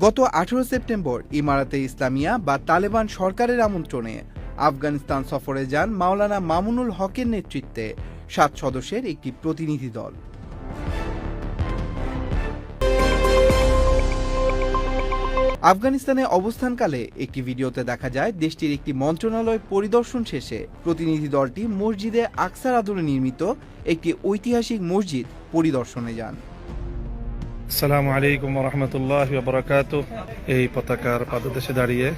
গত 18 সেপ্টেম্বর ইমারাতে ইসলামিয়া বা তালেবান সরকারের আমন্ত্রণে আফগানিস্তান সফরে যান মাওলানা মামুনুল হকের নেতৃত্বে 7 সদস্যের একটি প্রতিনিধি দল। আফগানিস্তানে অবস্থানকালে একটি ভিডিওতে দেখা যায় দেশটির একটি মন্ত্রণালয় পরিদর্শন শেষে প্রতিনিধি দলটি মসজিদে আকসার আদলে নির্মিত একটি ঐতিহাসিক মসজিদ পরিদর্শনে যান। আসসালামু আলাইকুম ওয়া রাহমাতুল্লাহি ওয়া বারাকাতুহু। এই পতাকার পাদদেশে দাঁড়িয়ে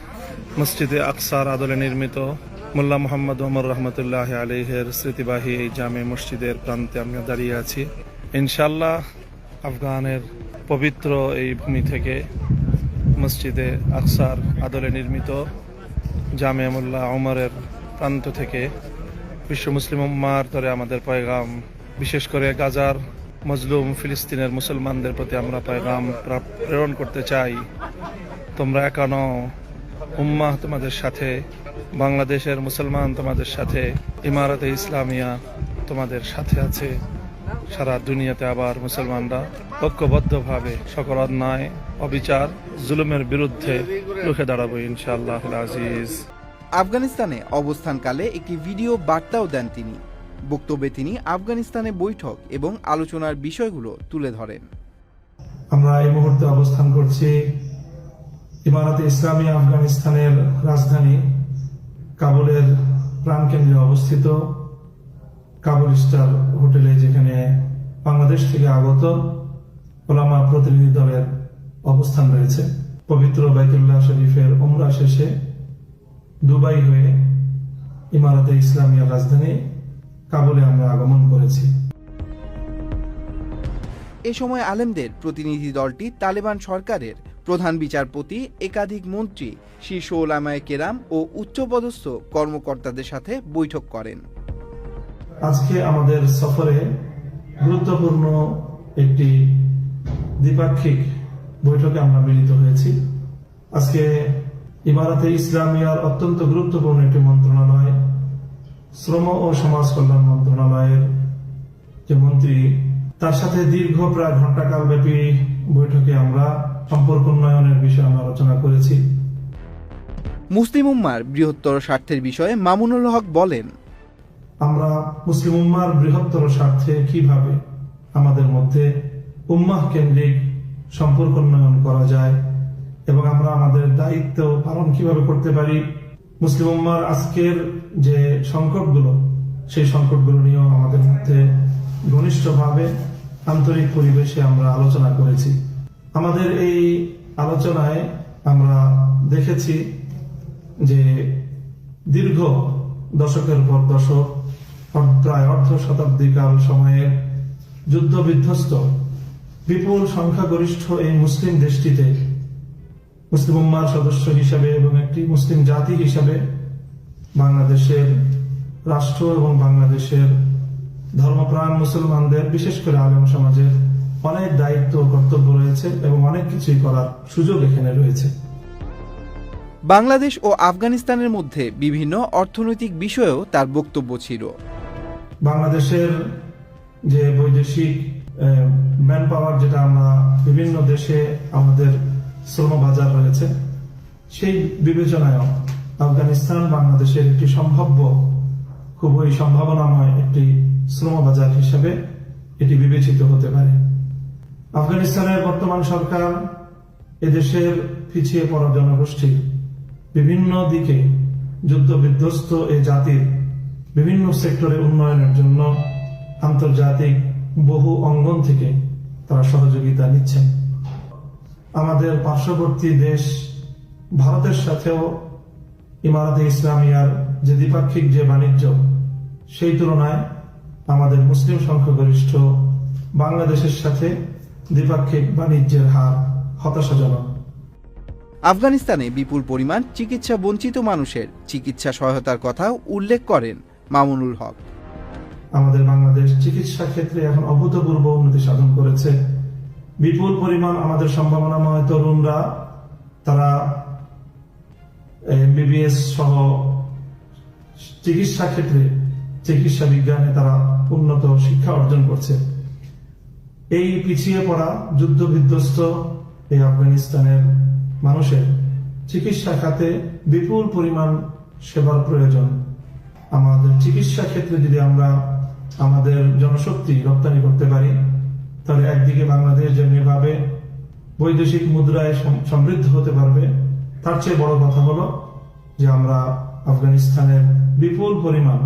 মসজিদে আকসার আদলে নির্মিত মোল্লা মুহাম্মদ ওমর রহমতুল্লাহ আলাইহির স্মৃতিবাহী এই জামে মসজিদের প্রান্তে আমি দাঁড়িয়ে আছি। ইনশাআল্লাহ আফগানের পবিত্র এই ভূমি থেকে মসজিদে আকসার আদলে নির্মিত জামে মোল্লা ওমরের প্রান্ত থেকে বিশ্ব মুসলিম উম্মাহর তরে আমাদের পয়গাম, বিশেষ করে গাজার মজলুম ফিলিস্তিনের মুসলমানদের প্রতি আমরা পয়গাম প্রেরণ করতে চাই। তোমরা একা নও, উম্মাহ তোমাদের সাথে, বাংলাদেশের মুসলমান তোমাদের সাথে, ইমারাতে ইসলামিয়া তোমাদের সাথে আছে। সারা দুনিয়াতে আবার মুসলমানরা ঐক্যবদ্ধভাবে সকল অন্যায়, অবিচার, জুলুমের বিরুদ্ধে রুখে দাঁড়াবো ইনশাআল্লাহ আজিজ। আফগানিস্তানে অবস্থানকালে একটি ভিডিও বার্তাও দেন তিনি। বক্তব্যে তিনি আফগানিস্তানে বৈঠক এবং আলোচনার বিষয়গুলো তুলে ধরেন। আমরা এই মুহূর্তে অবস্থান করছি ইমারাতে ইসলামিয়া আফগানিস্তানের রাজধানী কাবুলের প্রাণকেন্দ্রে অবস্থিত কাবুল স্টার হোটেলে, যেখানে বাংলাদেশ থেকে আগত ওলামা প্রতিনিধি দলের অবস্থান রয়েছে। পবিত্র বাইতুল্লাহ শরীফের উমরা শেষে দুবাই হয়ে ইমারাতে ইসলামিয়া রাজধানী কাবুলে আমরা আগমন করেছি। এ সময় আলেমদের প্রতিনিধি দলটি তালেবান সরকারের প্রধান বিচারপতি, একাধিক মন্ত্রী, শীর্ষ ওলামায়ে কেরাম ও উচ্চপদস্থ কর্মকর্তাদের সাথে বৈঠক করেন। আজকে আমাদের সফরে গুরুত্বপূর্ণ একটি দ্বিপাক্ষিক বৈঠকে আমরা মিলিত হয়েছি। আজকে ইমারাতে ইসলামিয়ার অত্যন্ত গুরুত্বপূর্ণ একটি মন্ত্রণালয়, শ্রম ও সমাজ কল্যাণ মন্ত্রণালয়ের যে মন্ত্রী, তার সাথে দীর্ঘ প্রায় ঘণ্টাকাল ব্যাপী বৈঠকে আমরা সম্পর্ক উন্নয়নের বিষয়ে আমরা আলোচনা করেছি। মুসলিম উম্মার বৃহত্তর স্বার্থের বিষয়ে মামুনুল হক বলেন, আমরা মুসলিম উম্মার বৃহত্তর স্বার্থে কিভাবে আমাদের মধ্যে উম্মাহ কেন্দ্রিক সম্পর্ক উন্নয়ন করা যায় এবং আমরা আমাদের দায়িত্ব পালন কিভাবে করতে পারি, মুসলিম উম্মার আজকের যে সংকটগুলো, সেই সংকটগুলো নিয়েও আমাদের মধ্যে ঘনিষ্ঠভাবে আন্তরিক পরিবেশে আমরা আলোচনা করেছি। আমাদের এই আলোচনায় আমরা দেখেছি যে দীর্ঘ দশকের পর দশক, প্রায় অর্ধ শতাব্দীকাল সময়ের যুদ্ধ বিধ্বস্ত বিপুল সংখ্যাগরিষ্ঠ এই মুসলিম দেশটিতে মুসলিম উম্মার সদস্য হিসাবে এবং একটি মুসলিম জাতি হিসাবে বাংলাদেশের রাষ্ট্র এবং বাংলাদেশের ধর্মপ্রাণ মুসলমানদের, বিশেষ করে আলেম সমাজের অনেক দায়িত্ব ও কর্তব্য রয়েছে এবং অনেক কিছুই করার সুযোগ এখানে রয়েছে। বাংলাদেশ ও আফগানিস্তানের মধ্যে বিভিন্ন অর্থনৈতিক বিষয়েও তার বক্তব্য ছিল। বাংলাদেশের যে বৈদেশিক ম্যান পাওয়ার, যেটা আমরা বিভিন্ন দেশে আমাদের শ্রম বাজার রয়েছে, সেই বিবেচনায়ও আফগানিস্তান বাংলাদেশের একটি সম্ভাব্য, খুবই সম্ভাবনাময় একটি শ্রম বাজার হিসেবে এটি বিবেচিত হতে পারে। আফগানিস্তানের বর্তমান সরকার এদেশের পিছিয়ে পড়া জনগোষ্ঠীর বিভিন্ন দিকে যুদ্ধ বিধ্বস্ত এই জাতির বিভিন্ন সেক্টরে উন্নয়নের জন্য আন্তর্জাতিক বহু অঙ্গন থেকে তারা সহযোগিতা নিচ্ছেন। আমাদের পার্শ্ববর্তী দেশ ভারতের সাথেও ইমারাতে ইসলামিয়ার যে দ্বিপাক্ষিক যে বাণিজ্য, সেই তুলনায় আমাদের মুসলিম সংখ্যাগরিষ্ঠ বাংলাদেশের সাথে দ্বিপাক্ষিক বাণিজ্যের হার হতাশাজনক। আফগানিস্তানে বিপুল পরিমাণ চিকিৎসা বঞ্চিত মানুষের চিকিৎসা সহায়তার কথা উল্লেখ করেন মামুনুল হক। আমাদের বাংলাদেশ চিকিৎসা ক্ষেত্রে এখন অভূতপূর্ব উন্নতি সাধন করেছে। বিপুল পরিমাণ আমাদের সম্ভাবনাময় তরুণরা, তারা এমবিবিএস সহ চিকিৎসা ক্ষেত্রে, চিকিৎসা বিজ্ঞানে তারা উন্নত শিক্ষা অর্জন করছে। এই পিছিয়ে পড়া যুদ্ধ বিধ্বস্ত এই আফগানিস্তানের মানুষের চিকিৎসা খাতে বিপুল পরিমাণ সেবার প্রয়োজন। আমাদের চিকিৎসা ক্ষেত্রে যদি আমরা আমাদের জনশক্তি রপ্তানি করতে পারি, তাহলে একদিকে বাংলাদেশ যেমনিভাবে বৈদেশিক মুদ্রায় সমৃদ্ধ হতে পারবে, তার চেয়ে বড় কথা হলো যে আমরা আফগানিস্তানের বিপুল পরিমাণ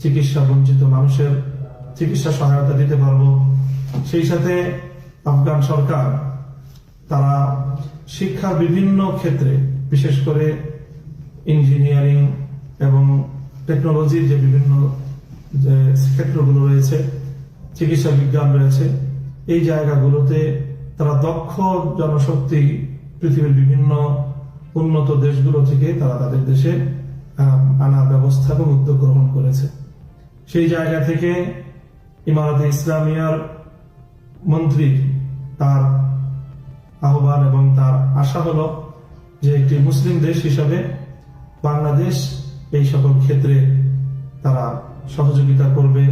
চিকিৎসা বঞ্চিত মানুষের চিকিৎসা সহায়তা দিতে পারবো। সেই সাথে আফগান সরকার তারা শিক্ষার বিভিন্ন ক্ষেত্রে, বিশেষ করে ইঞ্জিনিয়ারিং এবং টেকনোলজির যে বিভিন্ন যে ক্ষেত্রগুলো রয়েছে, চিকিৎসা বিজ্ঞান রয়েছে, এই জায়গাগুলোতে তারা দক্ষ জনশক্তি পৃথিবীর বিভিন্ন উন্নত দেশগুলো থেকে তারা তাদের দেশে আনার ব্যবস্থা এবং উদ্যোগ গ্রহণ করেছে। সেই জায়গা থেকে ইমারতে ইসলামিয়ার মন্ত্রী তার আহ্বান এবং তার আশা হলো যে একটি মুসলিম দেশ হিসাবে বাংলাদেশ এই সকল ক্ষেত্রে তারা সহযোগিতা করবে